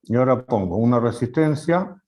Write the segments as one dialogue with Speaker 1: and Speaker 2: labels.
Speaker 1: Y ahora pongo una resistencia.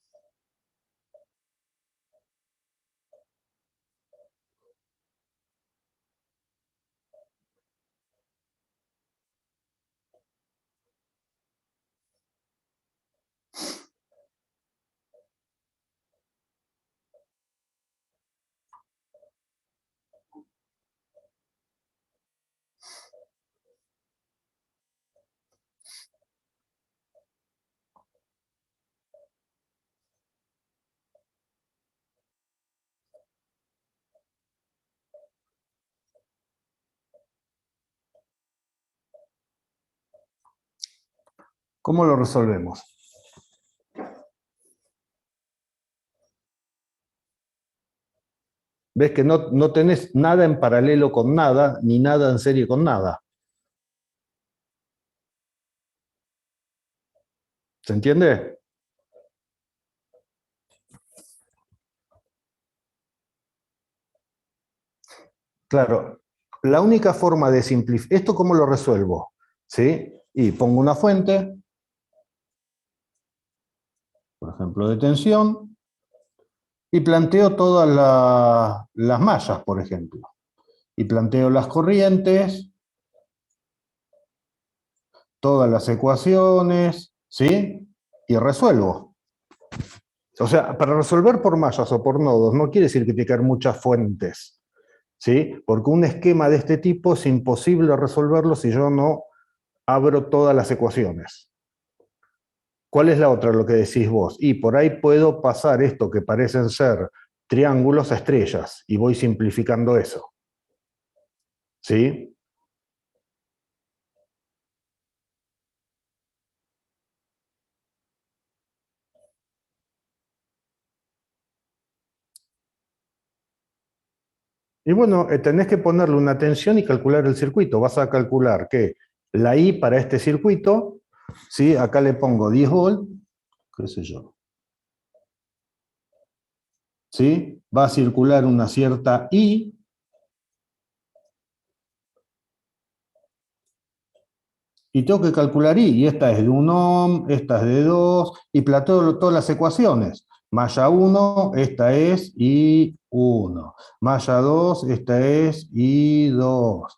Speaker 1: ¿Cómo lo resolvemos? Ves que no tenés nada en paralelo con nada, ni nada en serie con nada. ¿Se entiende? Claro, la única forma de simplificar, ¿esto cómo lo resuelvo? ¿Sí? Y pongo una fuente, por ejemplo, de tensión, y planteo todas las mallas, por ejemplo. Y planteo las corrientes, todas las ecuaciones, ¿sí? Y resuelvo. O sea, para resolver por mallas o por nodos no quiere decir que tiene que haber muchas fuentes, ¿sí? Porque un esquema de este tipo es imposible resolverlo si yo no abro todas las ecuaciones. ¿Cuál es la otra, lo que decís vos? Y por ahí puedo pasar esto que parecen ser triángulos a estrellas, y voy simplificando eso, ¿sí? Y bueno, tenés que ponerle una tensión y calcular el circuito. Vas a calcular que la I para este circuito, ¿sí? Acá le pongo 10 volt, qué sé yo, ¿sí? Va a circular una cierta I, y tengo que calcular I, y esta es de 1 ohm, esta es de 2, y planteo todas las ecuaciones. Malla 1, esta es I1. Malla 2, esta es I2.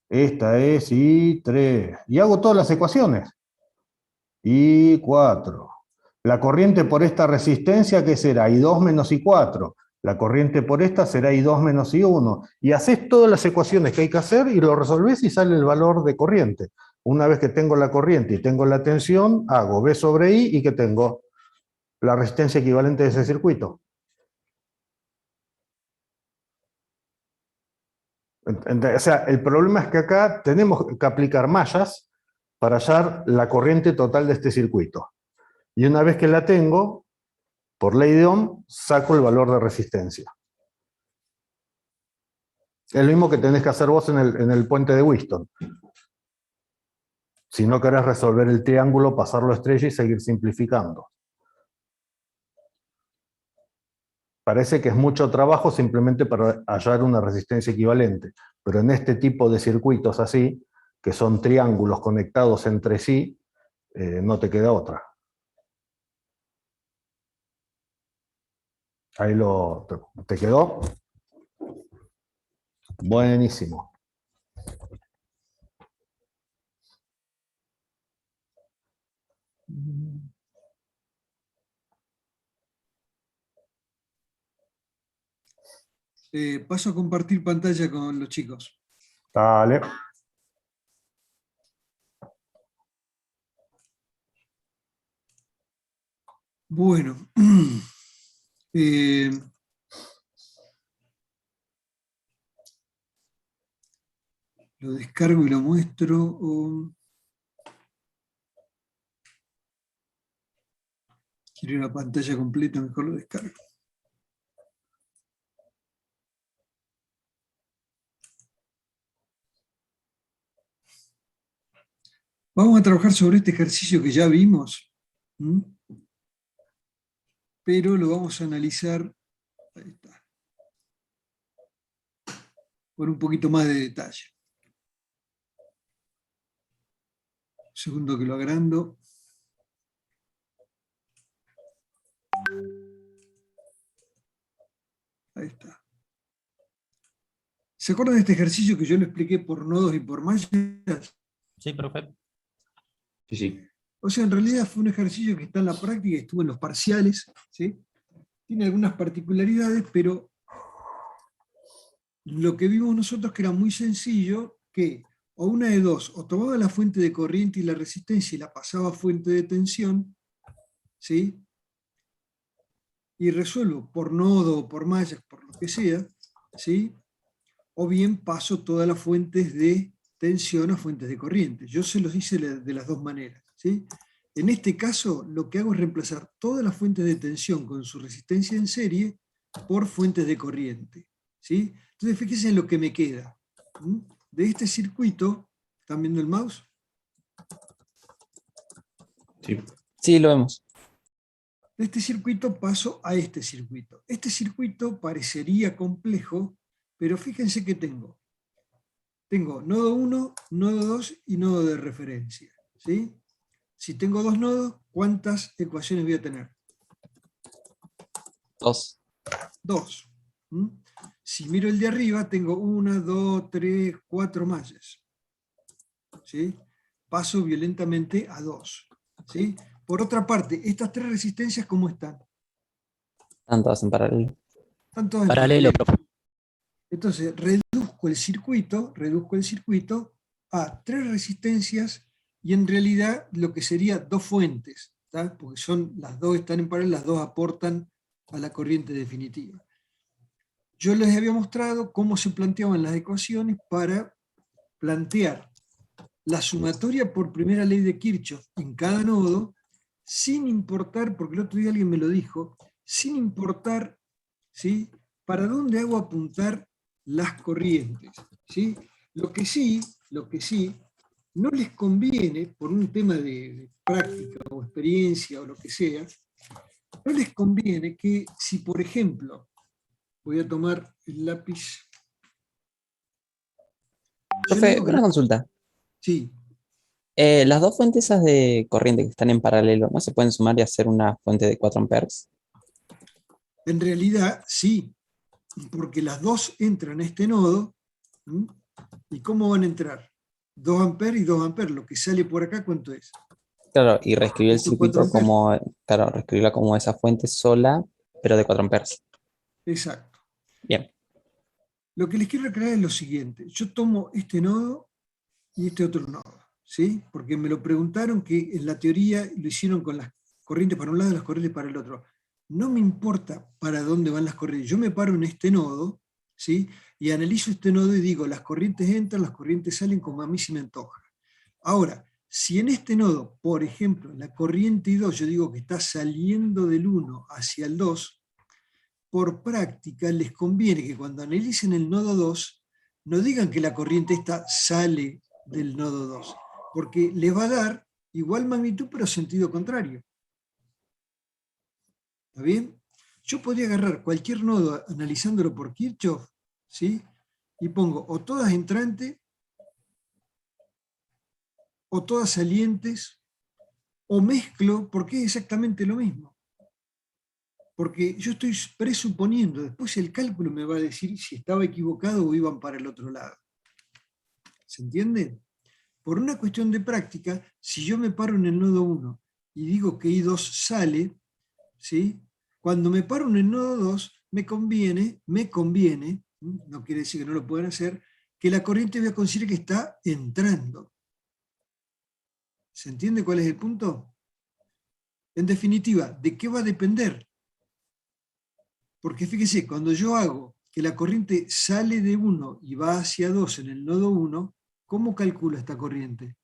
Speaker 1: Esta es I3. Y hago todas las ecuaciones. I4. La corriente por esta resistencia, ¿qué será? I2 menos I4. La corriente por esta será I2 menos I1. Y haces todas las ecuaciones que hay que hacer y lo resolvés y sale el valor de corriente. Una vez que tengo la corriente y tengo la tensión, hago V sobre I y que tengo la resistencia equivalente de ese circuito. O sea, el problema es que acá tenemos que aplicar mallas para hallar la corriente total de este circuito. Y una vez que la tengo, por ley de Ohm, saco el valor de resistencia. Es lo mismo que tenés que hacer vos en el puente de Wheaton. Si no querés resolver el triángulo, pasarlo a estrella y seguir simplificando. Parece que es mucho trabajo simplemente para hallar una resistencia equivalente, pero en este tipo de circuitos así, que son triángulos conectados entre sí, no te queda otra. Ahí ¿te quedó? Buenísimo.
Speaker 2: Paso a compartir pantalla con los chicos.
Speaker 1: Dale.
Speaker 2: Bueno, lo descargo y lo muestro. Quiero la pantalla completa, mejor lo descargo. Vamos a trabajar sobre este ejercicio que ya vimos, pero lo vamos a analizar, ahí está, con un poquito más de detalle. Un segundo que lo agrando. Ahí está. ¿Se acuerdan de este ejercicio que yo lo expliqué por nodos y por mallas?
Speaker 3: Sí, profe.
Speaker 4: Sí, sí.
Speaker 2: O sea, en realidad fue un ejercicio que está en la práctica y estuvo en los parciales, ¿sí? Tiene algunas particularidades, pero lo que vimos nosotros que era muy sencillo, que o una de dos, o tomaba la fuente de corriente y la resistencia y la pasaba a fuente de tensión, ¿sí? Y resuelvo por nodo o por mallas, por lo que sea, ¿sí? O bien paso todas las fuentes de tensión a fuentes de corriente. Yo se los hice de las dos maneras, ¿sí? En este caso, lo que hago es reemplazar todas las fuentes de tensión con su resistencia en serie por fuentes de corriente, ¿sí? Entonces, fíjense en lo que me queda. De este circuito, ¿están viendo el mouse?
Speaker 4: Sí.
Speaker 5: Sí, lo vemos.
Speaker 2: De este circuito paso a este circuito. Este circuito parecería complejo, pero fíjense que tengo. Tengo nodo 1, nodo 2 y nodo de referencia, ¿sí? Si tengo dos nodos, ¿cuántas ecuaciones voy a tener?
Speaker 5: 2.
Speaker 2: 2. Si miro el de arriba, tengo 1, 2, 3, 4 mallas. ¿Sí? Paso violentamente a 2. ¿Sí? Por otra parte, estas tres resistencias, ¿cómo están?
Speaker 5: Están todas en paralelo.
Speaker 2: Están todas en
Speaker 3: Paralelo,
Speaker 2: paralelo.
Speaker 3: profe.
Speaker 2: Entonces, reduzco el circuito a tres resistencias y en realidad lo que sería dos fuentes, ¿tá? Porque las dos están en paralelo, las dos aportan a la corriente definitiva. Yo les había mostrado cómo se planteaban las ecuaciones para plantear la sumatoria por primera ley de Kirchhoff en cada nodo, sin importar, porque el otro día alguien me lo dijo, sin importar, ¿sí?, para dónde hago apuntar las corrientes, ¿sí? Lo que sí, no les conviene, por un tema de práctica o experiencia o lo que sea, no les conviene que si, por ejemplo, voy a tomar el lápiz. Yo le
Speaker 5: Profe,
Speaker 2: digo que
Speaker 5: una consulta.
Speaker 2: sí,
Speaker 5: Las dos fuentes esas de corriente que están en paralelo, ¿no se pueden sumar y hacer una fuente de 4 amperes?
Speaker 2: en realidad sí, porque las dos entran a este nodo. ¿Y cómo van a entrar? 2 amperes y 2 amperes. Lo que sale por acá, ¿cuánto es?
Speaker 5: Claro, y reescribir el
Speaker 2: Esto 4
Speaker 5: circuito
Speaker 2: amperes.
Speaker 5: como, claro, reescribirla como esa fuente sola, pero de 4 amperes.
Speaker 2: Exacto.
Speaker 5: Bien.
Speaker 2: Lo que les quiero aclarar es lo siguiente. Yo tomo este nodo y este otro nodo, ¿sí? Porque me lo preguntaron que en la teoría lo hicieron con las corrientes para un lado y las corrientes para el otro. No me importa para dónde van las corrientes. Yo me paro en este nodo, ¿sí? Y analizo este nodo y digo, las corrientes entran, las corrientes salen como a mí se me antoja. Ahora, si en este nodo, por ejemplo, la corriente I2, yo digo que está saliendo del 1 hacia el 2, por práctica les conviene que cuando analicen el nodo 2, no digan que la corriente esta sale del nodo 2, porque les va a dar igual magnitud pero sentido contrario. ¿Está bien? Yo podría agarrar cualquier nodo analizándolo por Kirchhoff, ¿sí? Y pongo o todas entrantes, o todas salientes, o mezclo, porque es exactamente lo mismo. Porque yo estoy presuponiendo, después el cálculo me va a decir si estaba equivocado o iban para el otro lado. ¿Se entiende? Por una cuestión de práctica, si yo me paro en el nodo 1 y digo que I2 sale, ¿sí? Cuando me paro en el nodo 2, me conviene, no quiere decir que no lo puedan hacer, que la corriente voy a considerar que está entrando. ¿Se entiende cuál es el punto? En definitiva, ¿de qué va a depender? Porque fíjese, cuando yo hago que la corriente sale de 1 y va hacia 2 en el nodo 1, ¿cómo calculo esta corriente?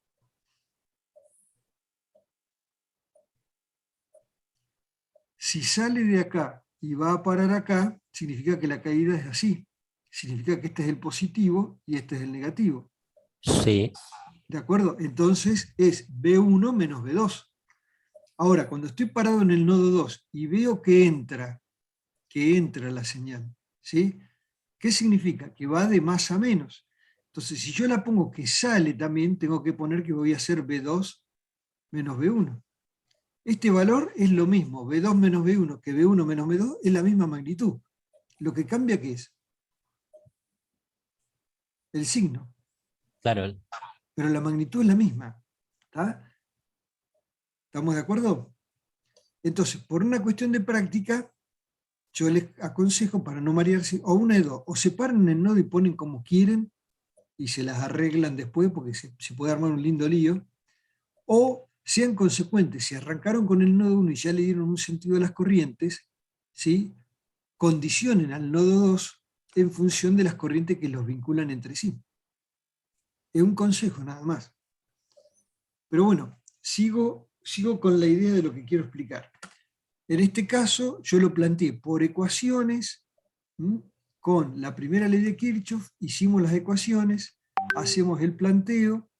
Speaker 2: Si sale de acá y va a parar acá, significa que la caída es así. Significa que este es el positivo y este es el negativo.
Speaker 3: Sí.
Speaker 2: ¿De acuerdo? Entonces es B1 menos B2. Ahora, cuando estoy parado en el nodo 2 y veo que entra la señal, ¿sí? ¿Qué significa? Que va de más a menos. Entonces, si yo la pongo que sale también, tengo que poner que voy a hacer B2 menos B1. Este valor es lo mismo, B2 menos B1 que B1 menos B2 es la misma magnitud. Lo que cambia, ¿qué es? El signo.
Speaker 3: Claro,
Speaker 2: Pero la magnitud es la misma. ¿Está? ¿Estamos de acuerdo? Entonces, por una cuestión de práctica, yo les aconsejo, para no marearse, o una de dos, o separan el nodo y ponen como quieren, y se las arreglan después, porque se puede armar un lindo lío, o sean consecuentes, si arrancaron con el nodo 1 y ya le dieron un sentido a las corrientes, ¿sí? Condicionen al nodo 2 en función de las corrientes que los vinculan entre sí. Es un consejo nada más. Pero bueno, sigo con la idea de lo que quiero explicar. En este caso, yo lo planteé por ecuaciones, con la primera ley de Kirchhoff, hicimos las ecuaciones, hacemos el planteo,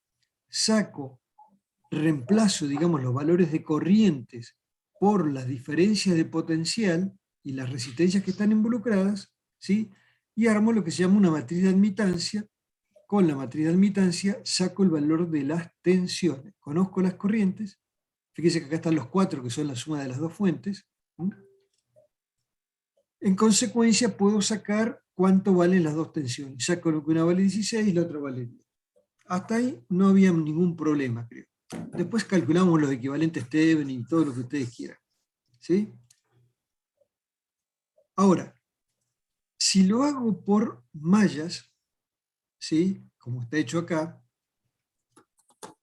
Speaker 2: reemplazo, digamos, los valores de corrientes por las diferencias de potencial y las resistencias que están involucradas, ¿sí? Y armo lo que se llama una matriz de admitancia. Con la matriz de admitancia saco el valor de las tensiones. Conozco las corrientes. Fíjense que acá están los 4, que son la suma de las dos fuentes. En consecuencia, puedo sacar cuánto valen las dos tensiones. Saco que una vale 16 y la otra vale 10. Hasta ahí no había ningún problema, creo. Después calculamos los equivalentes Thevenin y todo lo que ustedes quieran. ¿Sí? Ahora, si lo hago por mallas, ¿sí? Como está hecho acá,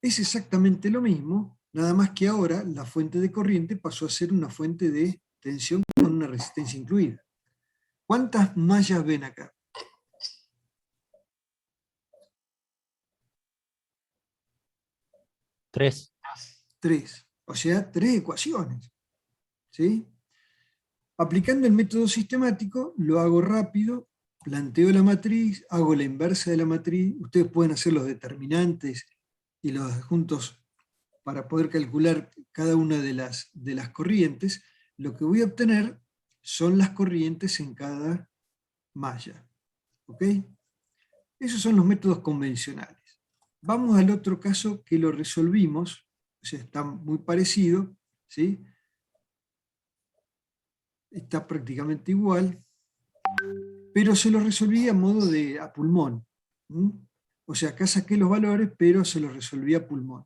Speaker 2: es exactamente lo mismo, nada más que ahora la fuente de corriente pasó a ser una fuente de tensión con una resistencia incluida. ¿Cuántas mallas ven acá?
Speaker 3: 3.
Speaker 2: 3. O sea, 3 ecuaciones. ¿Sí? Aplicando el método sistemático, lo hago rápido, planteo la matriz, hago la inversa de la matriz. Ustedes pueden hacer los determinantes y los adjuntos para poder calcular cada una de las corrientes. Lo que voy a obtener son las corrientes en cada malla. ¿Ok? Esos son los métodos convencionales. Vamos al otro caso que lo resolvimos, o sea, está muy parecido, ¿sí? Está prácticamente igual, pero se lo resolví a modo de a pulmón. O sea, acá saqué los valores, pero se los resolví a pulmón.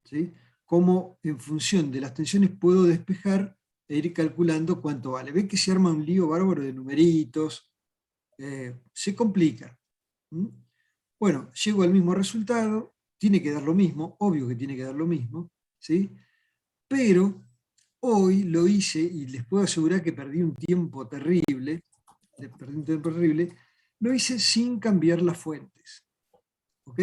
Speaker 2: ¿Sí? Como en función de las tensiones puedo despejar e ir calculando cuánto vale. Ve que se arma un lío bárbaro de numeritos, se complica. Bueno, llego al mismo resultado, tiene que dar lo mismo, obvio que tiene que dar lo mismo, ¿sí? Pero hoy lo hice y les puedo asegurar que perdí un tiempo terrible, lo hice sin cambiar las fuentes. ¿Ok?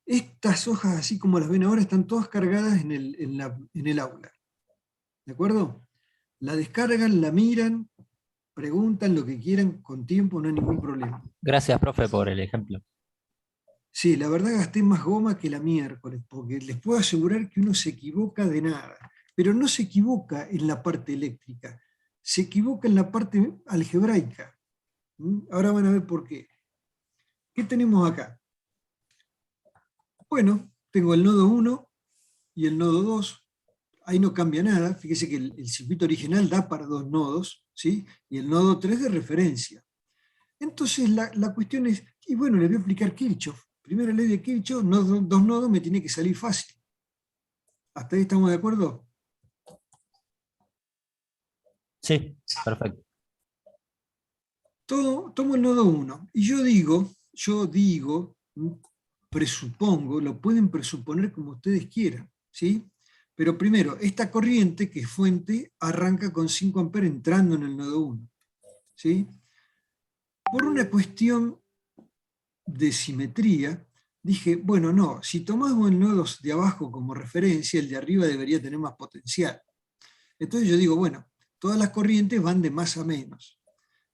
Speaker 2: Estas hojas, así como las ven ahora, están todas cargadas en el aula. ¿De acuerdo? La descargan, la miran, preguntan lo que quieran con tiempo, no hay ningún problema.
Speaker 3: Gracias, profe, por el ejemplo.
Speaker 2: Sí, la verdad gasté más goma que la miércoles, porque les puedo asegurar que uno se equivoca de nada, pero no se equivoca en la parte eléctrica, se equivoca en la parte algebraica. Ahora van a ver por qué. ¿Qué tenemos acá? Bueno, tengo el nodo 1 y el nodo 2. Ahí no cambia nada. Fíjese que el circuito original da para 2 nodos, ¿sí? Y el nodo 3 de referencia. Entonces la cuestión es, y bueno, le voy a aplicar Kirchhoff. Primera ley de Kirchhoff, dos nodos me tiene que salir fácil. ¿Hasta ahí estamos de acuerdo?
Speaker 3: Sí, perfecto.
Speaker 2: Tomo el nodo 1 y yo digo, presupongo, lo pueden presuponer como ustedes quieran, ¿sí? Pero primero, esta corriente, que es fuente, arranca con 5 amperes entrando en el nodo 1, ¿sí? Por una cuestión de simetría, dije, bueno, no, si tomamos el nodo de abajo como referencia, el de arriba debería tener más potencial. Entonces yo digo, bueno, todas las corrientes van de más a menos.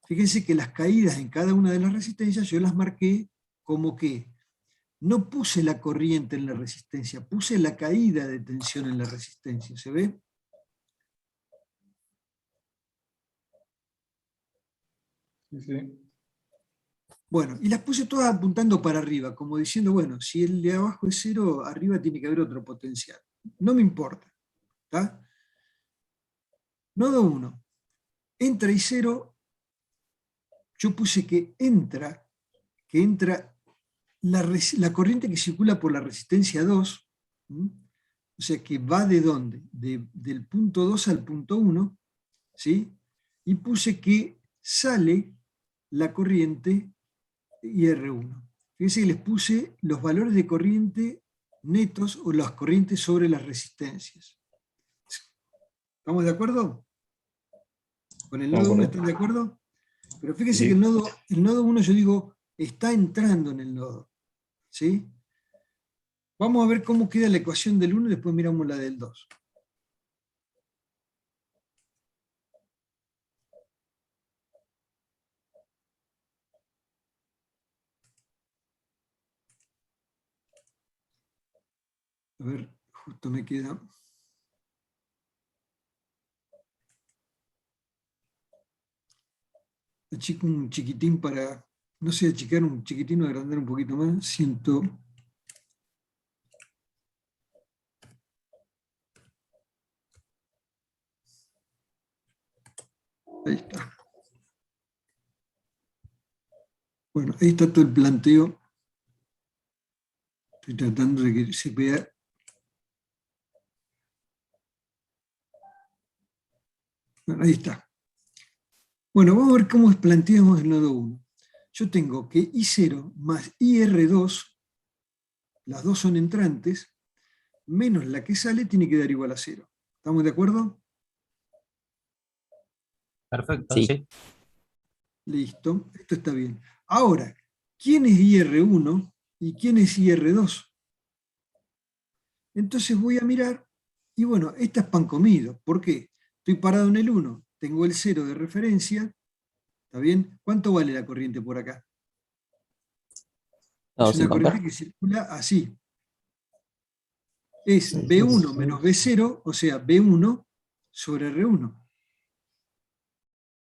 Speaker 2: Fíjense que las caídas en cada una de las resistencias yo las marqué como que no puse la corriente en la resistencia, puse la caída de tensión en la resistencia. ¿Se ve?
Speaker 6: Sí, sí.
Speaker 2: Bueno, y las puse todas apuntando para arriba, como diciendo, bueno, si el de abajo es 0, arriba tiene que haber otro potencial. No me importa. ¿Está? Nodo 1. Entra I0 yo puse que entra la corriente que circula por la resistencia 2, ¿m? O sea que va ¿de dónde? Del punto 2 al punto 1, ¿sí? Y puse que sale la corriente IR1. Fíjense que les puse los valores de corriente netos o las corrientes sobre las resistencias. ¿Estamos de acuerdo? ¿Con el nodo 1 están de acuerdo? Pero fíjense
Speaker 4: Sí.
Speaker 2: que el nodo 1 yo digo, está entrando en el nodo. ¿Sí? Vamos a ver cómo queda la ecuación del 1 y después miramos la del 2. A ver, justo me queda. Achico un chiquitín para, no sé, achicar un chiquitín o agrandar un poquito más. Ahí está. Bueno, ahí está todo el planteo. Estoy tratando de que se vea. Bueno, ahí está. Bueno, vamos a ver cómo planteamos el nodo 1. Yo tengo que I0 más IR2, las dos son entrantes, menos la que sale tiene que dar igual a 0. ¿Estamos de acuerdo?
Speaker 3: Perfecto,
Speaker 5: Sí.
Speaker 3: sí.
Speaker 2: Listo, esto está bien. Ahora, ¿quién es IR1 y quién es IR2? Entonces voy a mirar, y bueno, esta es pan comido. ¿Por qué? Estoy parado en el 1, tengo el 0 de referencia, ¿está bien? ¿Cuánto vale la corriente por acá?
Speaker 5: Nodo
Speaker 2: Es una
Speaker 5: 5
Speaker 2: corriente
Speaker 5: amperes.
Speaker 2: que circula así. Es
Speaker 1: Sí,
Speaker 2: B1
Speaker 1: sí.
Speaker 2: menos B0, o sea, B1 sobre R1.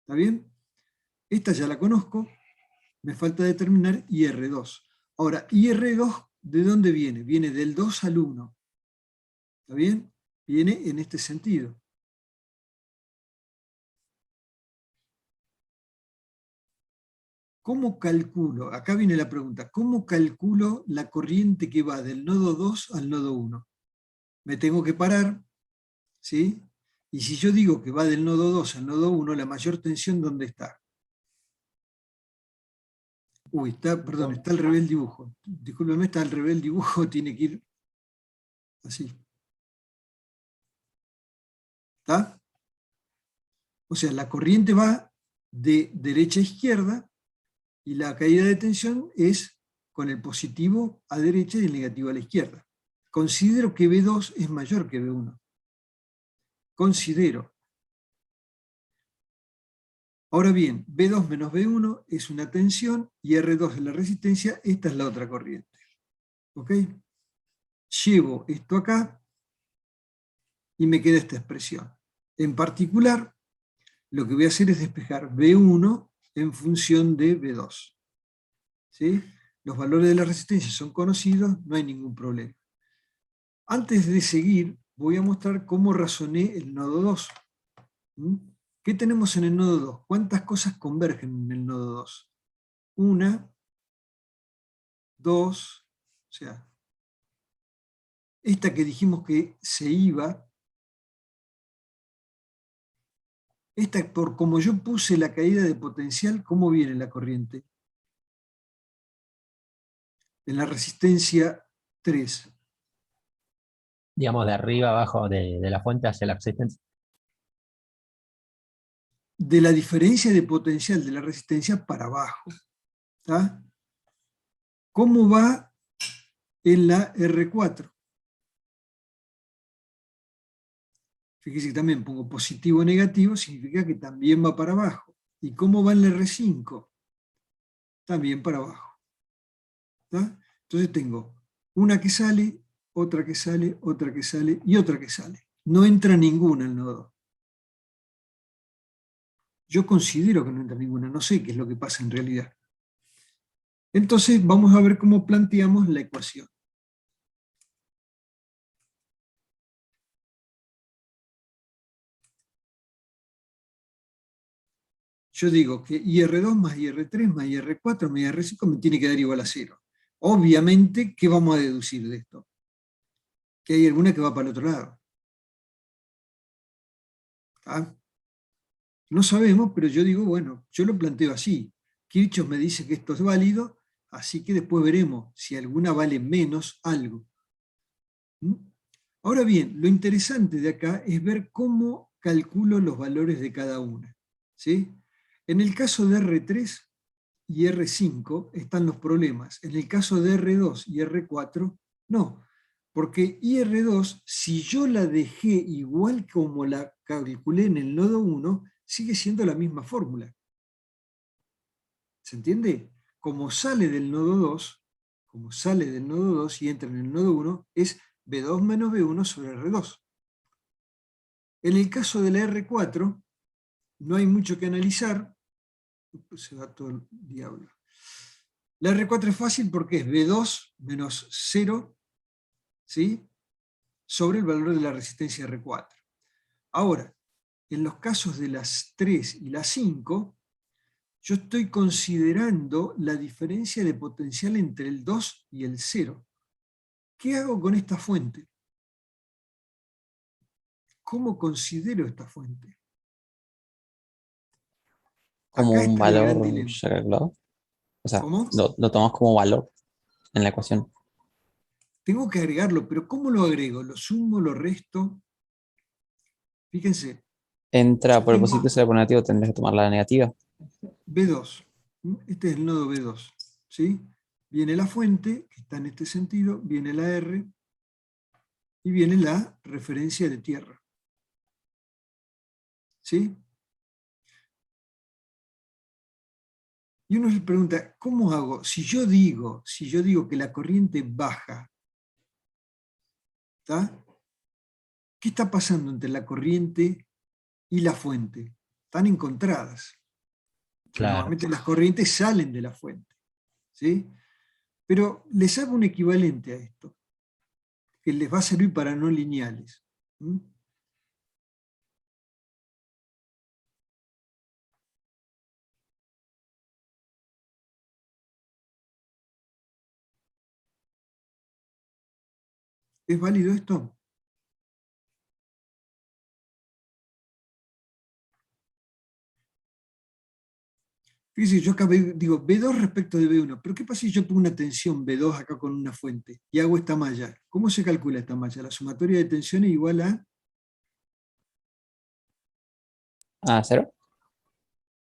Speaker 2: ¿Está bien? Esta ya la conozco, me falta determinar IR2. Ahora, IR2, ¿de dónde viene? Viene del 2 al 1. ¿Está bien? Viene en este sentido. ¿Cómo calculo? Acá viene la pregunta. ¿Cómo calculo la corriente que va del nodo 2 al nodo 1? Me tengo que parar, ¿sí? Y si yo digo que va del nodo 2 al nodo 1, la mayor tensión, ¿dónde está? Uy, perdón, está al revés el dibujo. Discúlpeme, está al revés el dibujo, tiene que ir así. ¿Está? O sea, la corriente va de derecha a izquierda y la caída de tensión es con el positivo a derecha y el negativo a la izquierda. Considero que B2 es mayor que B1. Considero. Ahora bien, B2 menos B1 es una tensión y R2 es la resistencia, esta es la otra corriente. ¿Ok? Llevo esto acá y me queda esta expresión. En particular, lo que voy a hacer es despejar B1 en función de B2. ¿Sí? Los valores de la resistencia son conocidos, no hay ningún problema. Antes de seguir, voy a mostrar cómo razoné el nodo 2. ¿Qué tenemos en el nodo 2? ¿Cuántas cosas convergen en el nodo 2? Una, dos, o sea, esta que dijimos que se iba, esta por como yo puse la caída de potencial, ¿cómo viene la corriente? En la resistencia 3.
Speaker 3: Digamos, de arriba abajo de la fuente hacia la resistencia.
Speaker 2: De la diferencia de potencial de la resistencia para abajo. ¿Está? ¿Cómo va en la R4? Fíjese que también pongo positivo o negativo, significa que también va para abajo. ¿Y cómo va en la R5? También para abajo. ¿Está? Entonces tengo una que sale, otra que sale, otra que sale y otra que sale. No entra ninguna al nodo. Yo considero que no entra ninguna, no sé qué es lo que pasa en realidad. Entonces vamos a ver cómo planteamos la ecuación. yo digo que IR2 más IR3 más IR4 más IR5 me tiene que dar igual a 0. Obviamente, ¿qué vamos a deducir de esto? Que hay alguna que va para el otro lado. ¿Ah? No sabemos, pero yo digo, bueno, yo lo planteo así. Kirchhoff me dice que esto es válido, así que después veremos si alguna vale menos algo. ¿Mm? Ahora bien, lo interesante de acá es ver cómo calculo los valores de cada una. ¿Sí? En el caso de R3 y R5 están los problemas. En el caso de R2 y R4, no. Porque IR2, si yo la dejé igual como la calculé en el nodo 1, sigue siendo la misma fórmula. ¿Se entiende? Como sale del nodo 2, y entra en el nodo 1, es B2 menos B1 sobre R2. En el caso de la R4, no hay mucho que analizar. Se va todo el diablo. La R4 es fácil porque es B2 menos 0, ¿sí?, sobre el valor de la resistencia R4. Ahora, en los casos de las 3 y las 5, yo estoy considerando la diferencia de potencial entre el 2 y el 0. ¿Qué hago con esta fuente? ¿Cómo considero esta fuente?
Speaker 5: Como
Speaker 2: Acá
Speaker 5: un
Speaker 2: está el gran
Speaker 5: valor
Speaker 2: dilema.
Speaker 5: ya calculado. O sea,
Speaker 2: ¿Cómo?
Speaker 5: lo tomamos como valor en la ecuación.
Speaker 2: Tengo que agregarlo, pero ¿cómo lo agrego? ¿Lo sumo, lo resto? Fíjense,
Speaker 5: Entra
Speaker 2: yo
Speaker 5: por el positivo,
Speaker 2: tengo
Speaker 5: sale por negativo, tendrás que tomar la negativa.
Speaker 2: B2. Este es el nodo B2. ¿Sí? Viene la fuente, que está en este sentido, viene la R, y viene la referencia de tierra. ¿Sí? Y uno se pregunta, ¿cómo hago? Si yo digo que la corriente baja, ¿está? ¿Qué está pasando entre la corriente y la fuente? Están encontradas.
Speaker 3: Claro.
Speaker 2: Normalmente las corrientes salen de la fuente. ¿Sí? Pero les hago un equivalente a esto, que les va a servir para no lineales. ¿Mm? ¿Es válido esto? Fíjense, yo acá digo B2 respecto de B1, pero ¿qué pasa si yo pongo una tensión B2 acá con una fuente y hago esta malla? ¿Cómo se calcula esta malla? La sumatoria de tensiones es igual a,
Speaker 5: Ah, cero.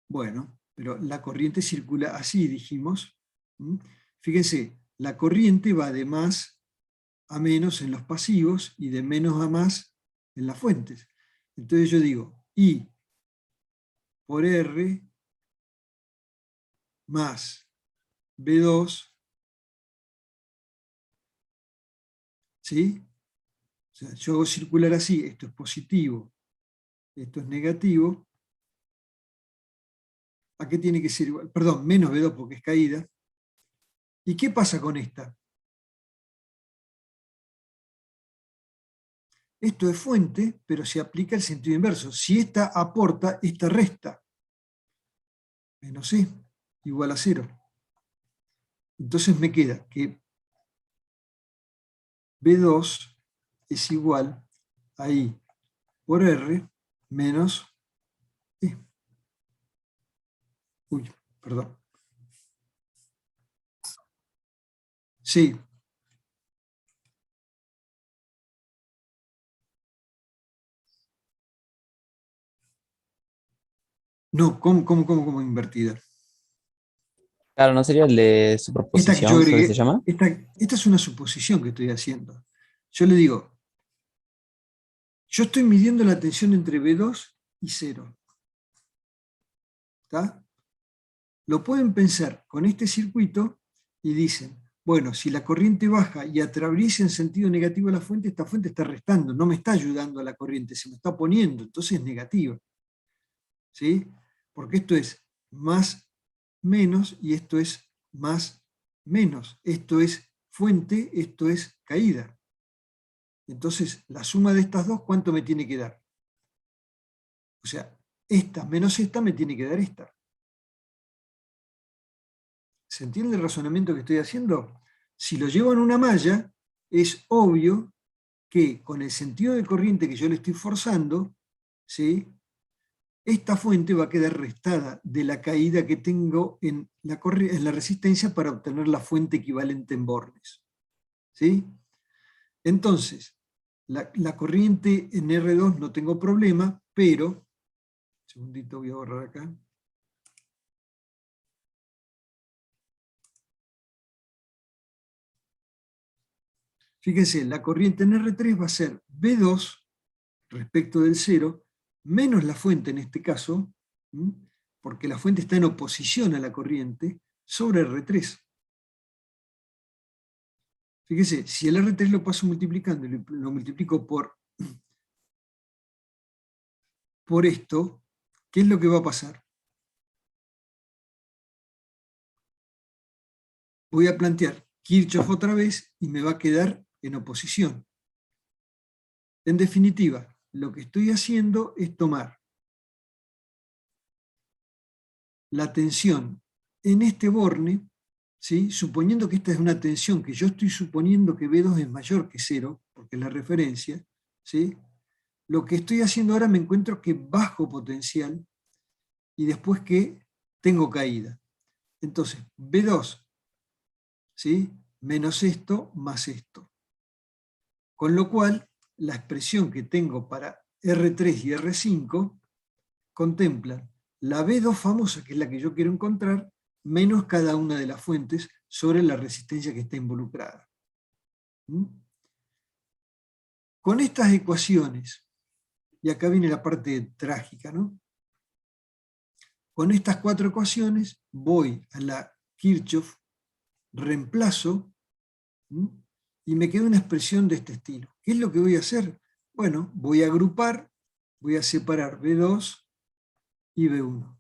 Speaker 2: bueno, pero la corriente circula así, dijimos. ¿Mm? Fíjense, la corriente va de más a menos en los pasivos y de menos a más en las fuentes. Entonces yo digo I por R más B2, ¿sí? O sea, yo hago circular así, esto es positivo, esto es negativo. ¿A qué tiene que ser igual? Perdón, menos B2 porque es caída. ¿Y qué pasa con esta? Esto es fuente, pero se aplica el sentido inverso. Si esta aporta, esta resta. Menos C igual a 0. Entonces me queda que B2 es igual a I por R menos E. Uy, perdón. Sí. No, ¿cómo invertida?
Speaker 5: Claro, ¿no sería el de
Speaker 2: Esta que yo
Speaker 5: superposición, creo que se
Speaker 2: agregué,
Speaker 5: llama?
Speaker 2: esta es una suposición que estoy haciendo. Yo le digo, yo estoy midiendo la tensión entre B2 y 0. ¿Está? Lo pueden pensar con este circuito y dicen, bueno, si la corriente baja y atraviesa en sentido negativo la fuente, esta fuente está restando, no me está ayudando a la corriente, se me está oponiendo, entonces es negativa. ¿Sí? Porque esto es más menos y esto es más menos. Esto es fuente, esto es caída. Entonces, la suma de estas dos, ¿cuánto me tiene que dar? O sea, esta menos esta me tiene que dar esta. ¿Se entiende el razonamiento que estoy haciendo? Si lo llevo en una malla, es obvio que con el sentido de corriente que yo le estoy forzando, ¿sí?, esta fuente va a quedar restada de la caída que tengo en la resistencia para obtener la fuente equivalente en bornes. ¿Sí? Entonces, la corriente en R2 no tengo problema, pero, un segundito, voy a borrar acá. Fíjense, la corriente en R3 va a ser B2 respecto del 0, menos la fuente en este caso, porque la fuente está en oposición a la corriente, sobre R3. Fíjese, si el R3 lo paso multiplicando y lo multiplico por esto, ¿qué es lo que va a pasar? Voy a plantear Kirchhoff otra vez y me va a quedar en oposición. En definitiva, lo que estoy haciendo es tomar la tensión en este borne, ¿sí?, suponiendo que esta es una tensión que yo estoy suponiendo que B2 es mayor que 0, porque es la referencia, ¿sí? Lo que estoy haciendo ahora me encuentro que bajo potencial y después que tengo caída. Entonces, B2, ¿sí?, menos esto más esto. Con lo cual, la expresión que tengo para R3 y R5 contemplan la B2 famosa, que es la que yo quiero encontrar, menos cada una de las fuentes sobre la resistencia que está involucrada. Con estas ecuaciones, y acá viene la parte trágica, ¿no? Con estas 4 ecuaciones voy a la Kirchhoff, reemplazo, y me queda una expresión de este estilo. ¿Qué es lo que voy a hacer? Bueno, voy a agrupar, voy a separar B2 y B1.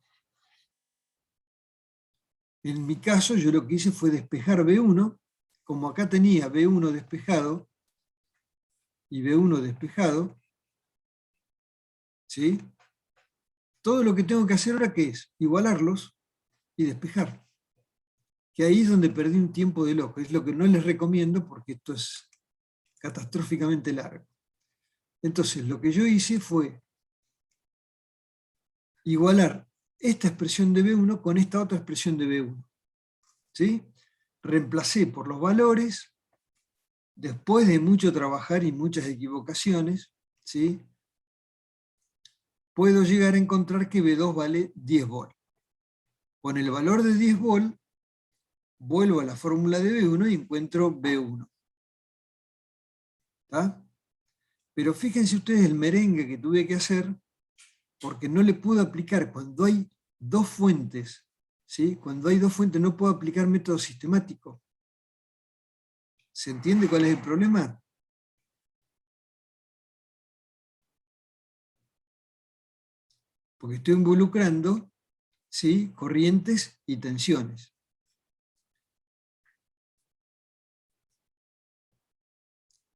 Speaker 2: En mi caso, yo lo que hice fue despejar B1, como acá tenía B1 despejado y B1 despejado, ¿sí?, todo lo que tengo que hacer ahora, ¿qué es? Igualarlos y despejar. Que ahí es donde perdí un tiempo de loco. Es lo que no les recomiendo porque esto es catastróficamente largo. Entonces, lo que yo hice fue igualar esta expresión de B1 con esta otra expresión de B1. ¿Sí? Reemplacé por los valores, después de mucho trabajar y muchas equivocaciones, ¿sí?, puedo llegar a encontrar que B2 vale 10 volt. Con el valor de 10 volt, vuelvo a la fórmula de B1 y encuentro B1. ¿Está? Pero fíjense ustedes el merengue que tuve que hacer, porque no le puedo aplicar cuando hay 2 fuentes, ¿sí? Cuando hay 2 fuentes no puedo aplicar método sistemático. ¿Se entiende cuál es el problema? Porque estoy involucrando, ¿sí?, corrientes y tensiones.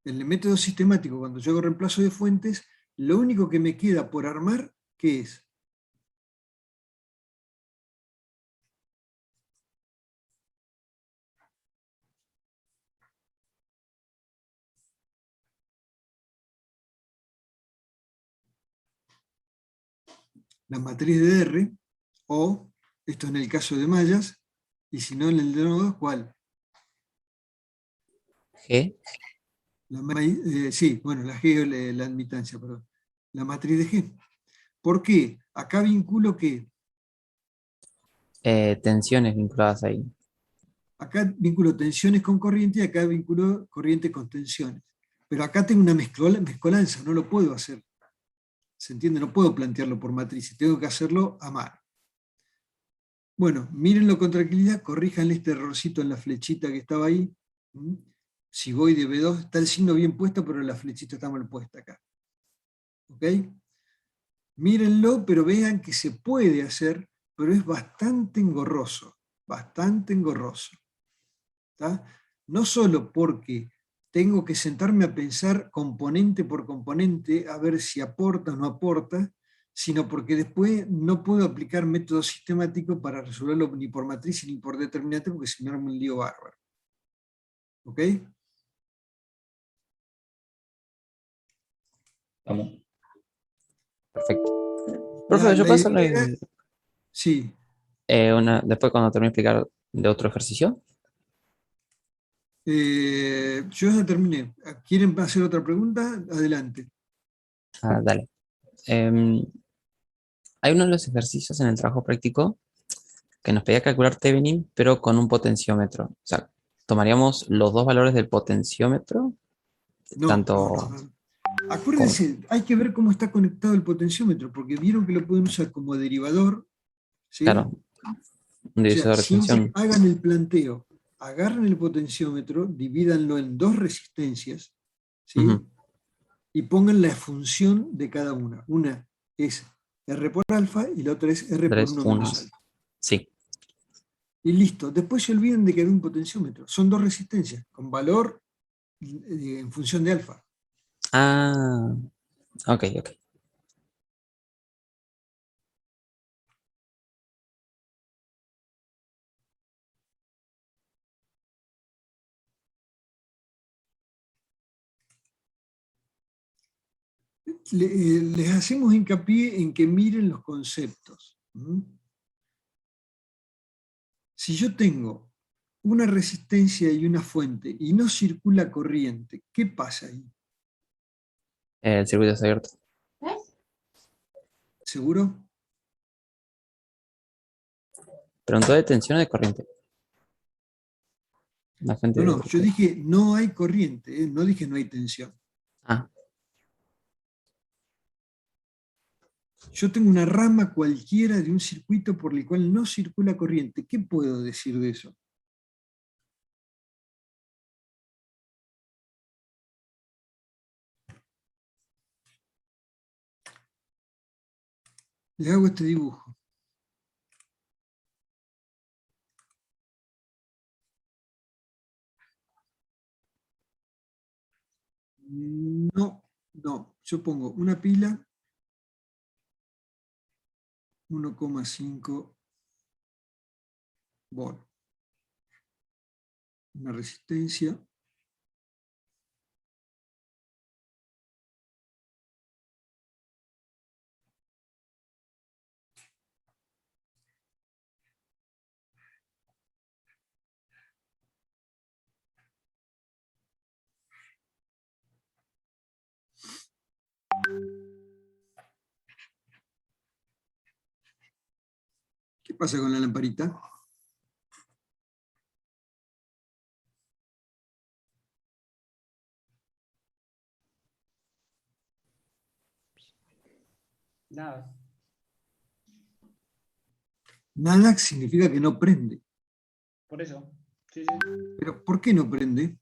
Speaker 2: En el método sistemático, cuando yo hago reemplazo de fuentes, lo único que me queda por armar, ¿qué es? La matriz de R, o, esto en el caso de mallas, y si no en el de nodos, ¿cuál?
Speaker 5: G.
Speaker 2: Sí, bueno, la G, la admitancia, perdón. La matriz de G. ¿Por qué? Acá vinculo ¿qué?
Speaker 5: Tensiones vinculadas ahí.
Speaker 2: Acá vinculo tensiones con corriente y acá vinculo corriente con tensiones. Pero acá tengo una mezcolanza, no lo puedo hacer. ¿Se entiende? No puedo plantearlo por matriz, tengo que hacerlo a mano. Bueno, mírenlo con tranquilidad, corríjanle este errorcito en la flechita que estaba ahí. Si voy de B2, está el signo bien puesto, pero la flechita está mal puesta acá. ¿Ok? Mírenlo, pero vean que se puede hacer, pero es bastante engorroso, bastante engorroso. ¿Está? No solo porque tengo que sentarme a pensar componente por componente, a ver si aporta o no aporta, sino porque después no puedo aplicar método sistemático para resolverlo ni por matriz ni por determinante, porque se me arma un lío bárbaro. ¿Ok?
Speaker 4: Vamos.
Speaker 5: Perfecto. Profe, ¿yo
Speaker 2: La
Speaker 5: puedo hacerle
Speaker 2: idea, sí.
Speaker 5: después cuando termine de explicar de otro ejercicio?
Speaker 2: Yo ya terminé. ¿Quieren hacer otra pregunta? Adelante.
Speaker 5: Ah, dale. Em, Hay uno de los ejercicios en el trabajo práctico que nos pedía calcular Thevenin, pero con un potenciómetro. O sea, tomaríamos los dos valores del potenciómetro,
Speaker 2: No, no, no,
Speaker 5: tanto
Speaker 2: no.
Speaker 5: como...
Speaker 2: Acuérdense, hay que ver cómo está conectado el potenciómetro, porque vieron que lo pueden usar como derivador, ¿sí?
Speaker 5: Claro, un
Speaker 2: O sea,
Speaker 5: divisor de
Speaker 2: siempre
Speaker 5: tensión.
Speaker 2: hagan el planteo, agarren el potenciómetro, divídanlo en dos resistencias, ¿sí?
Speaker 5: Ujú,
Speaker 2: Y pongan la función de cada una. Una es R por alfa y la otra es R por
Speaker 5: 3,
Speaker 2: 1
Speaker 5: 1.
Speaker 2: menos alfa.
Speaker 5: Sí.
Speaker 2: Y listo. Después se olviden de que hay un potenciómetro. Son dos resistencias con valor en función de alfa.
Speaker 5: Ah, ok, ok.
Speaker 2: Les hacemos hincapié en que miren los conceptos. ¿Mm? Si yo tengo una resistencia y una fuente y no circula corriente, ¿qué pasa ahí?
Speaker 5: El circuito está abierto.
Speaker 2: ¿Seguro?
Speaker 5: Preguntó de tensión o de corriente. La fuente
Speaker 2: No,
Speaker 5: de...
Speaker 2: no, yo dije no hay corriente, no dije no hay tensión.
Speaker 5: Ah,
Speaker 2: Yo tengo una rama cualquiera de un circuito por el cual no circula corriente. ¿Qué puedo decir de eso? Les hago este dibujo. No, no. Yo pongo una pila, 1,5 volt. Una resistencia. ¿Qué pasa con la lamparita?
Speaker 6: Nada.
Speaker 2: Nada significa que no prende.
Speaker 6: Por eso. Sí, sí.
Speaker 2: Pero ¿por qué no prende?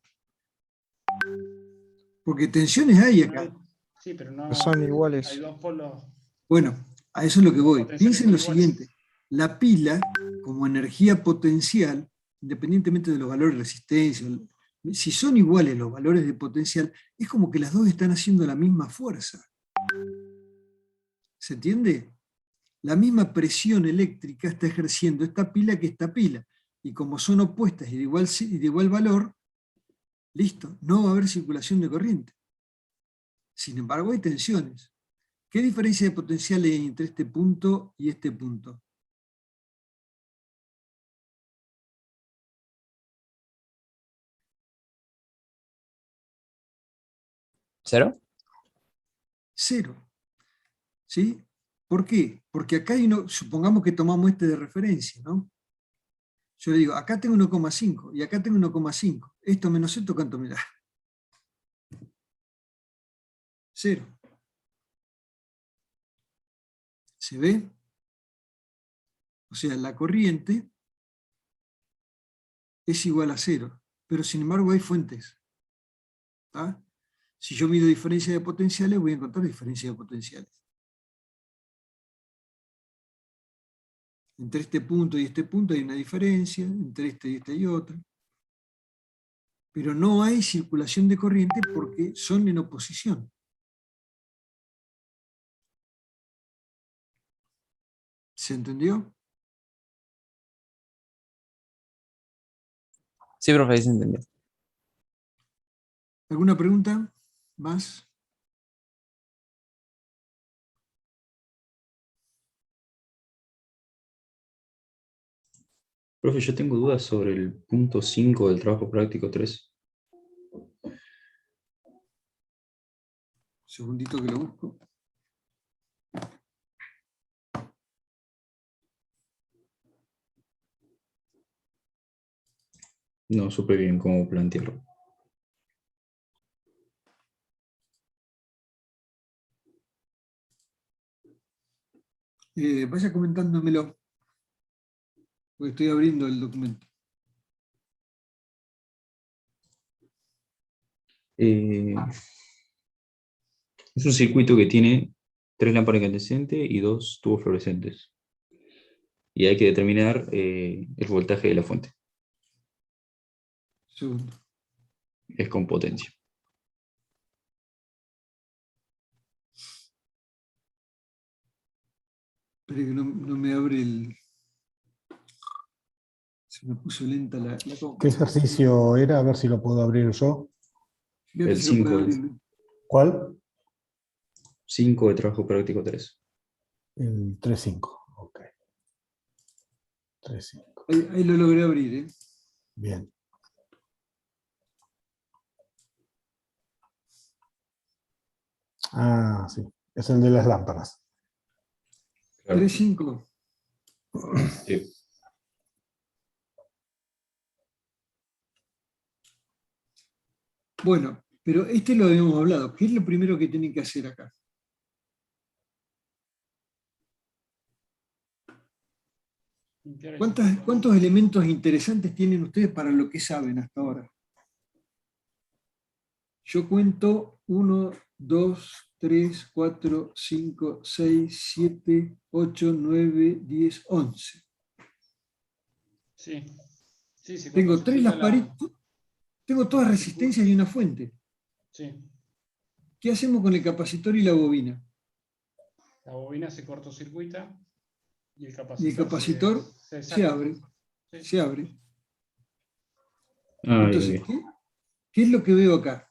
Speaker 2: Porque tensiones hay acá.
Speaker 6: Sí, pero no.
Speaker 7: Son iguales.
Speaker 6: Hay dos polos.
Speaker 2: Bueno, a eso es lo que voy.
Speaker 6: Potenciales
Speaker 2: Piensen
Speaker 6: son
Speaker 2: lo
Speaker 6: iguales.
Speaker 2: siguiente. La pila, como energía potencial, independientemente de los valores de resistencia, si son iguales los valores de potencial, es como que las dos están haciendo la misma fuerza. ¿Se entiende? La misma presión eléctrica está ejerciendo esta pila que esta pila. Y como son opuestas y de igual valor, listo, no va a haber circulación de corriente. Sin embargo, hay tensiones. ¿Qué diferencia de potencial hay entre este punto y este punto?
Speaker 5: ¿cero?
Speaker 2: Cero. ¿Sí? ¿Por qué? Porque acá hay uno, supongamos que tomamos este de referencia, ¿no? Yo le digo, acá tengo 1,5 y acá tengo 1,5. Esto menos esto, ¿cuánto me da? Cero. ¿Se ve? O sea, la corriente es igual a cero, pero sin embargo hay fuentes. ¿Tá? Si yo mido diferencia de potenciales, voy a encontrar diferencia de potenciales. Entre este punto y este punto hay una diferencia, entre este y este hay otra. Pero no hay circulación de corriente porque son en oposición. ¿Se entendió?
Speaker 5: Sí, profe, ahí se entendió.
Speaker 2: ¿Alguna pregunta más?
Speaker 4: Profe, yo tengo dudas sobre el punto 5 del trabajo práctico 3.
Speaker 2: Segundito que lo busco.
Speaker 4: No supe bien cómo plantearlo.
Speaker 2: Vaya comentándomelo, porque estoy abriendo el documento.
Speaker 4: Es un circuito que tiene 3 lámparas incandescentes y 2 tubos fluorescentes. Y hay que determinar el voltaje de la fuente.
Speaker 2: Segundo.
Speaker 4: Es con potencia.
Speaker 2: Espere que no me abre el... Se me puso lenta la
Speaker 1: ¿Qué ejercicio era? A ver si lo puedo abrir yo.
Speaker 2: Voy a ver
Speaker 4: El
Speaker 2: si lo puede
Speaker 4: 5.
Speaker 2: abrir.
Speaker 1: ¿Cuál?
Speaker 4: 5 de trabajo práctico 3.
Speaker 1: El 3.5. Ok. 3.5.
Speaker 2: Ahí lo logré abrir, ¿eh?
Speaker 1: Bien. Ah, sí. Es el de las lámparas.
Speaker 4: Claro.
Speaker 2: 3.5.
Speaker 4: Sí.
Speaker 2: Bueno, pero este lo habíamos hablado. ¿Qué es lo primero que tienen que hacer acá?
Speaker 6: Limpiar el
Speaker 2: ¿Cuántos elementos interesantes tienen ustedes para lo que saben hasta ahora? Yo cuento 1, 2, 3, 4, 5, 6, 7, 8, 9, 10, 11.
Speaker 6: Sí. Sí, sí,
Speaker 2: Tengo
Speaker 6: cortocircuito
Speaker 2: 3 lamparitas, tengo todas resistencias y una fuente.
Speaker 6: Sí.
Speaker 2: ¿Qué hacemos con el capacitor y la bobina?
Speaker 6: La bobina se cortocircuita y el
Speaker 2: Y el
Speaker 6: capacitor,
Speaker 2: capacitor
Speaker 6: se
Speaker 2: se
Speaker 6: desactiva.
Speaker 2: abre,
Speaker 6: Sí.
Speaker 2: se abre.
Speaker 4: Ah,
Speaker 2: Entonces,
Speaker 4: bien.
Speaker 2: ¿qué es lo que veo acá?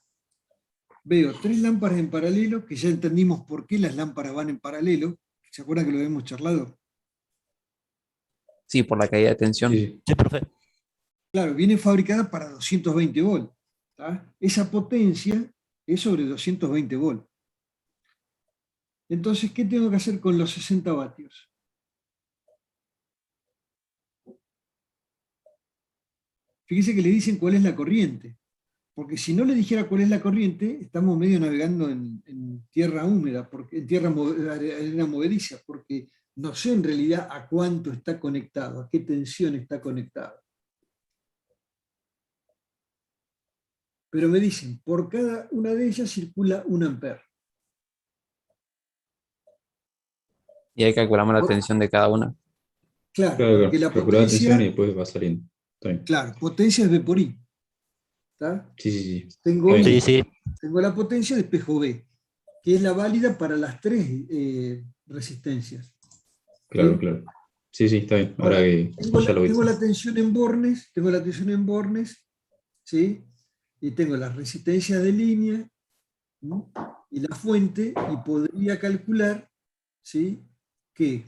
Speaker 2: Veo 3 lámparas en paralelo, que ya entendimos por qué las lámparas van en paralelo. ¿Se acuerdan que lo habíamos charlado?
Speaker 5: Sí, por la caída de tensión.
Speaker 4: Sí, sí.
Speaker 3: Sí, profe.
Speaker 2: Claro, viene fabricada para 220 volts. ¿Tá? Esa potencia es sobre 220 volts. Entonces, ¿qué tengo que hacer con los 60 vatios? Fíjese que le dicen cuál es la corriente. Porque si no le dijera cuál es la corriente, estamos medio navegando en tierra húmeda, en arena movediza, porque no sé en realidad a cuánto está conectado, a qué tensión está conectado. Pero me dicen, por cada una de ellas circula 1 amper.
Speaker 5: Y ahí calculamos la tensión de cada una.
Speaker 2: Claro,
Speaker 4: Claro,
Speaker 2: porque
Speaker 4: claro.
Speaker 2: la
Speaker 4: Calcular la tensión y
Speaker 2: potencia,
Speaker 4: después va saliendo. Está bien.
Speaker 2: claro, potencia es V por I. ¿Tá?
Speaker 4: Sí, sí, sí.
Speaker 2: Tengo
Speaker 4: Está
Speaker 2: I,
Speaker 3: Sí,
Speaker 4: bien.
Speaker 3: sí.
Speaker 2: tengo la potencia de espejo V, que es la válida para las 3 resistencias.
Speaker 4: Claro,
Speaker 2: ¿Sí?
Speaker 4: claro. Sí, sí, está bien. Ahora
Speaker 2: Ahora,
Speaker 4: que
Speaker 2: tengo
Speaker 4: ya lo vi.
Speaker 2: la tensión en bornes, ¿sí? Y tengo la resistencia de línea, ¿no? Y la fuente, y podría calcular, ¿sí? Que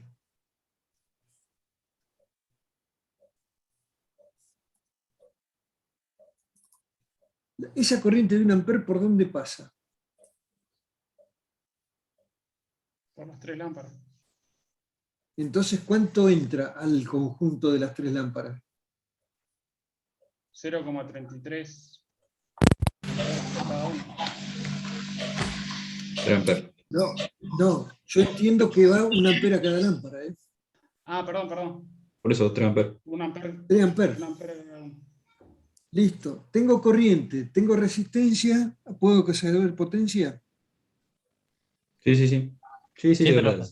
Speaker 2: esa corriente de 1 amper, ¿por dónde pasa?
Speaker 6: Por las 3 lámparas.
Speaker 2: Entonces, ¿cuánto entra al conjunto de las 3 lámparas?
Speaker 6: 0,33 por cada uno.
Speaker 4: 3 amperes.
Speaker 2: No, yo entiendo que va 1 amper a cada lámpara, ¿eh?
Speaker 6: Ah, perdón.
Speaker 4: Por eso 3 amperes.
Speaker 6: 1 amper.
Speaker 2: 3 amperes.
Speaker 6: 1 amper cada uno.
Speaker 2: Listo. Tengo corriente, tengo resistencia, ¿puedo saber potencia?
Speaker 4: Sí, sí, sí. Sí, sí,
Speaker 3: Sí,
Speaker 4: de
Speaker 3: profe.
Speaker 4: verdad.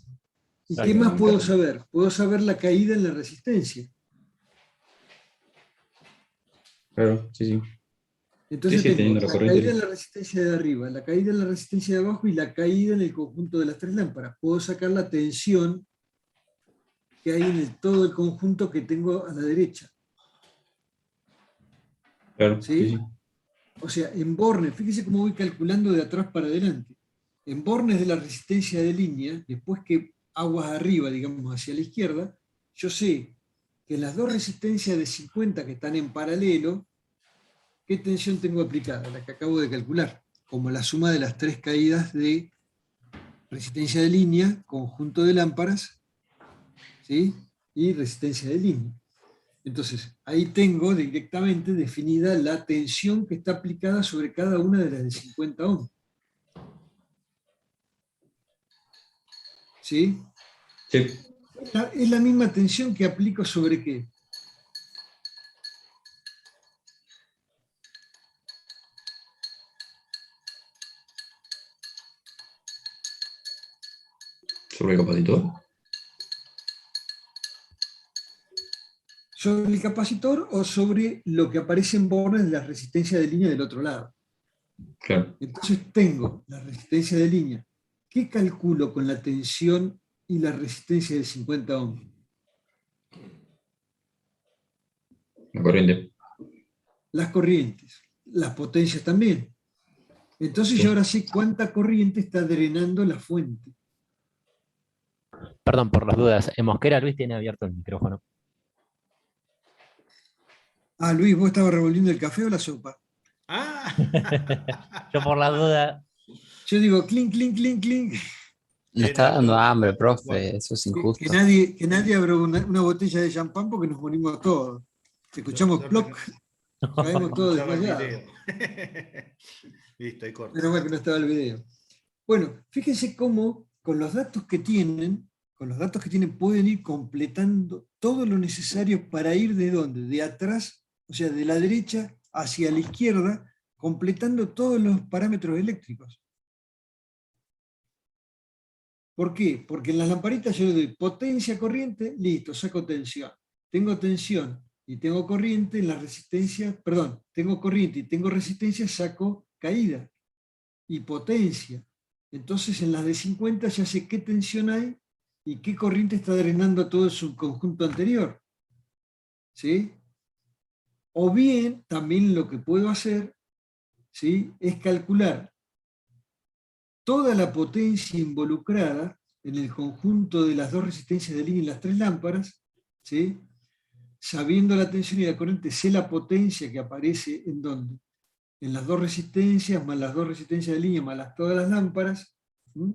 Speaker 2: ¿Y
Speaker 4: Exacto.
Speaker 2: qué más puedo saber? Puedo saber la caída en la resistencia.
Speaker 4: Claro, sí, sí.
Speaker 2: Entonces
Speaker 4: Sí, sí,
Speaker 2: tengo
Speaker 4: teniendo la
Speaker 2: la
Speaker 4: corriente.
Speaker 2: caída en la resistencia de arriba, la caída en la resistencia de abajo y la caída en el conjunto de las 3 lámparas. Puedo sacar la tensión que hay en todo el conjunto que tengo a la derecha.
Speaker 4: Claro,
Speaker 2: ¿Sí?
Speaker 4: sí, sí.
Speaker 2: O sea, en bornes, fíjese cómo voy calculando de atrás para adelante. En bornes de la resistencia de línea, después que aguas arriba, digamos, hacia la izquierda, yo sé que las dos resistencias de 50 que están en paralelo, ¿qué tensión tengo aplicada? La que acabo de calcular, como la suma de las tres caídas de resistencia de línea, conjunto de lámparas, ¿sí? Y resistencia de línea. Entonces, ahí tengo directamente definida la tensión que está aplicada sobre cada una de las de 50 ohms. ¿Sí?
Speaker 4: Sí,
Speaker 2: Es la misma tensión que aplico sobre qué.
Speaker 4: sobre el capacitor.
Speaker 2: ¿Sobre el capacitor o sobre lo que aparece en bornes de la resistencia de línea del otro lado?
Speaker 4: Claro.
Speaker 2: Entonces tengo la resistencia de línea. ¿Qué calculo con la tensión y la resistencia de 50 ohms?
Speaker 4: La corriente.
Speaker 2: Las corrientes, las potencias también. Entonces
Speaker 4: Sí.
Speaker 2: yo ahora sé cuánta corriente está drenando la fuente.
Speaker 3: Perdón por las dudas. Mosquera, Luis tiene abierto el micrófono.
Speaker 2: Ah, Luis, ¿vos estabas revolviendo el café o la sopa?
Speaker 7: Ah,
Speaker 3: Yo por las dudas.
Speaker 2: Yo digo, clink, clink, clink, clink.
Speaker 5: Me está
Speaker 7: era
Speaker 5: dando
Speaker 7: todo.
Speaker 5: hambre,
Speaker 7: Bueno,
Speaker 5: profe. Eso es
Speaker 2: Que
Speaker 5: injusto.
Speaker 2: nadie abra una botella de champán porque nos morimos todos. Escuchamos
Speaker 7: yo
Speaker 2: ploc, caemos todos
Speaker 7: escuchaba el
Speaker 2: desmayados.
Speaker 7: video. Listo, ahí corta.
Speaker 2: Menos mal que no estaba el video. Bueno, fíjense cómo con los datos que tienen, pueden ir completando todo lo necesario para ir de dónde, de atrás, o sea, de la derecha hacia la izquierda, completando todos los parámetros eléctricos. ¿Por qué? Porque en las lamparitas yo le doy potencia, corriente, listo, saco tensión. Tengo tensión y tengo corriente en la resistencia, perdón, tengo corriente y tengo resistencia, saco caída y potencia. Entonces en las de 50 ya sé qué tensión hay y qué corriente está drenando todo su conjunto anterior. ¿Sí? O bien, también lo que puedo hacer, ¿sí?, es calcular toda la potencia involucrada en el conjunto de las dos resistencias de línea y las tres lámparas, ¿sí?, sabiendo la tensión y la corriente, sé la potencia que aparece en dónde, en las dos resistencias, más las dos resistencias de línea, más todas las lámparas, ¿sí?,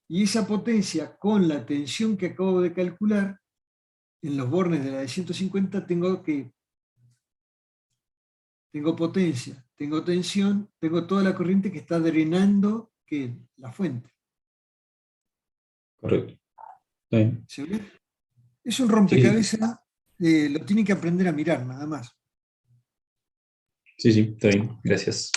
Speaker 2: y esa potencia con la tensión que acabo de calcular, en los bornes de la de 150 tengo potencia, tengo tensión, tengo toda la corriente que está drenando la fuente.
Speaker 4: Correcto. Está bien.
Speaker 2: ¿Se ve? Es un
Speaker 4: Sí,
Speaker 2: rompecabezas, lo tiene que aprender a mirar, nada más.
Speaker 4: sí, está bien. Gracias.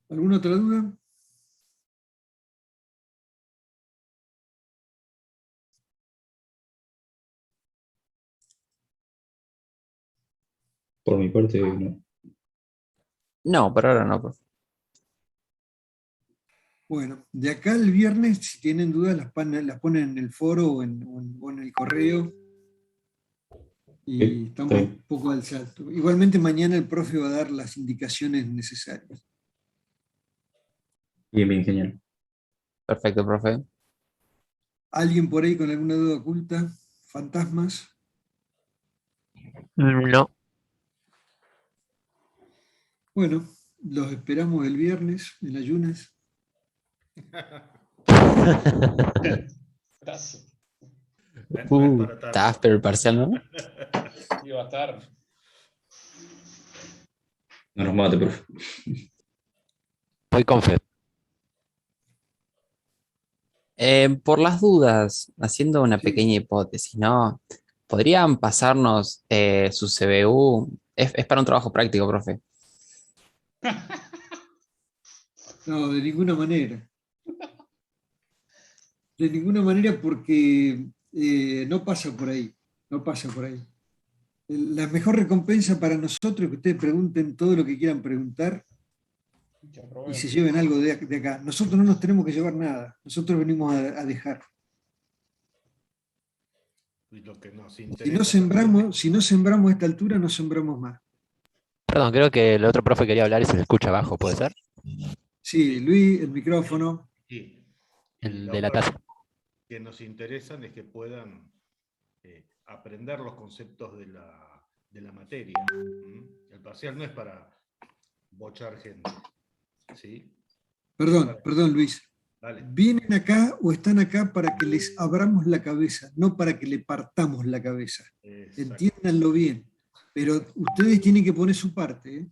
Speaker 2: ¿Alguna otra duda?
Speaker 4: Por mi parte, no.
Speaker 5: No, por ahora no, profe.
Speaker 2: Bueno, de acá el viernes, si tienen dudas, las ponen en el foro o en el correo. Y
Speaker 4: Está
Speaker 2: estamos
Speaker 4: bien.
Speaker 2: un poco al salto. Igualmente mañana el profe va a dar las indicaciones necesarias.
Speaker 4: Bien, bien, genial.
Speaker 5: Perfecto, profe.
Speaker 2: ¿Alguien por ahí con alguna duda oculta? ¿Fantasmas?
Speaker 3: No.
Speaker 2: Bueno, los esperamos el viernes en ayunas.
Speaker 6: Gracias.
Speaker 7: No es para tanto.
Speaker 5: Está áspero el parcial, ¿no?
Speaker 6: Iba a estar.
Speaker 4: No nos mate, profe.
Speaker 3: Voy con fe.
Speaker 5: Por las dudas, haciendo una
Speaker 2: Sí.
Speaker 5: pequeña hipótesis, ¿no? ¿Podrían pasarnos su CBU? Es para un trabajo práctico, profe.
Speaker 2: No, de ninguna manera. De ninguna manera porque no pasa por ahí. No pasa por ahí. La mejor recompensa para nosotros es que ustedes pregunten todo lo que quieran preguntar
Speaker 6: Mucho
Speaker 2: y
Speaker 6: provecho.
Speaker 2: se lleven algo de acá. Nosotros no nos tenemos que llevar nada, nosotros venimos a dejar.
Speaker 7: Y lo que nos
Speaker 2: Si
Speaker 7: interesa
Speaker 2: no sembramos a esta altura, no sembramos más.
Speaker 3: Perdón, creo que el otro profe quería hablar y se le escucha abajo, ¿puede ser?
Speaker 2: Sí, Luis, el micrófono.
Speaker 7: sí. Y
Speaker 3: El
Speaker 7: la
Speaker 3: de la
Speaker 7: otra
Speaker 3: taza.
Speaker 7: que nos interesan es que puedan aprender los conceptos de la materia. ¿Mm? El parcial no es para bochar gente. ¿Sí?
Speaker 2: Perdón, Luis.
Speaker 7: Dale.
Speaker 2: Vienen acá o están acá para que les abramos la cabeza, no para que le partamos la cabeza.
Speaker 7: Exacto.
Speaker 2: Entiéndanlo bien. Pero ustedes tienen que poner su parte, ¿eh?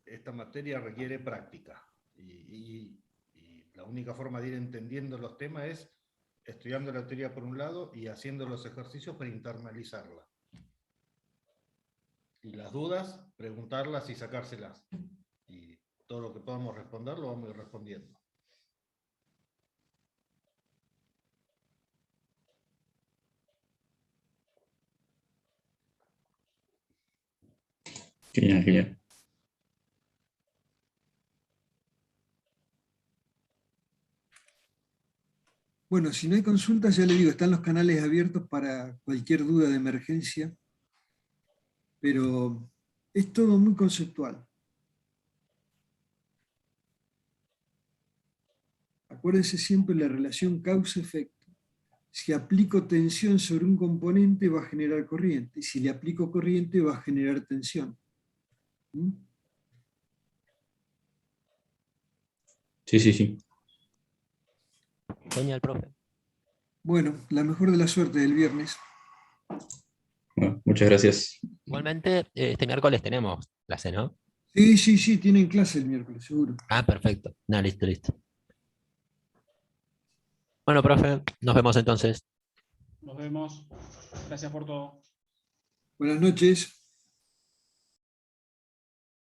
Speaker 7: Esta materia requiere práctica y la única forma de ir entendiendo los temas es estudiando la teoría por un lado y haciendo los ejercicios para internalizarla. Y las dudas, preguntarlas y sacárselas. Y todo lo que podamos responder lo vamos a ir respondiendo.
Speaker 4: Genial, genial.
Speaker 2: Bueno, si no hay consultas, ya le digo, están los canales abiertos para cualquier duda de emergencia, pero es todo muy conceptual. Acuérdense siempre la relación causa-efecto. Si aplico tensión sobre un componente, va a generar corriente, y si le aplico corriente, va a generar tensión. ¿Mm?
Speaker 4: Sí, sí, sí.
Speaker 3: Genial, profe.
Speaker 2: Bueno, la mejor de la suerte del viernes.
Speaker 4: Bueno, muchas gracias.
Speaker 3: Igualmente, este miércoles tenemos clase, ¿no?
Speaker 2: Sí, tienen clase el miércoles, seguro.
Speaker 3: Ah, perfecto. No, listo, listo. Bueno, profe, nos vemos entonces.
Speaker 6: Nos vemos. Gracias por todo.
Speaker 2: Buenas noches.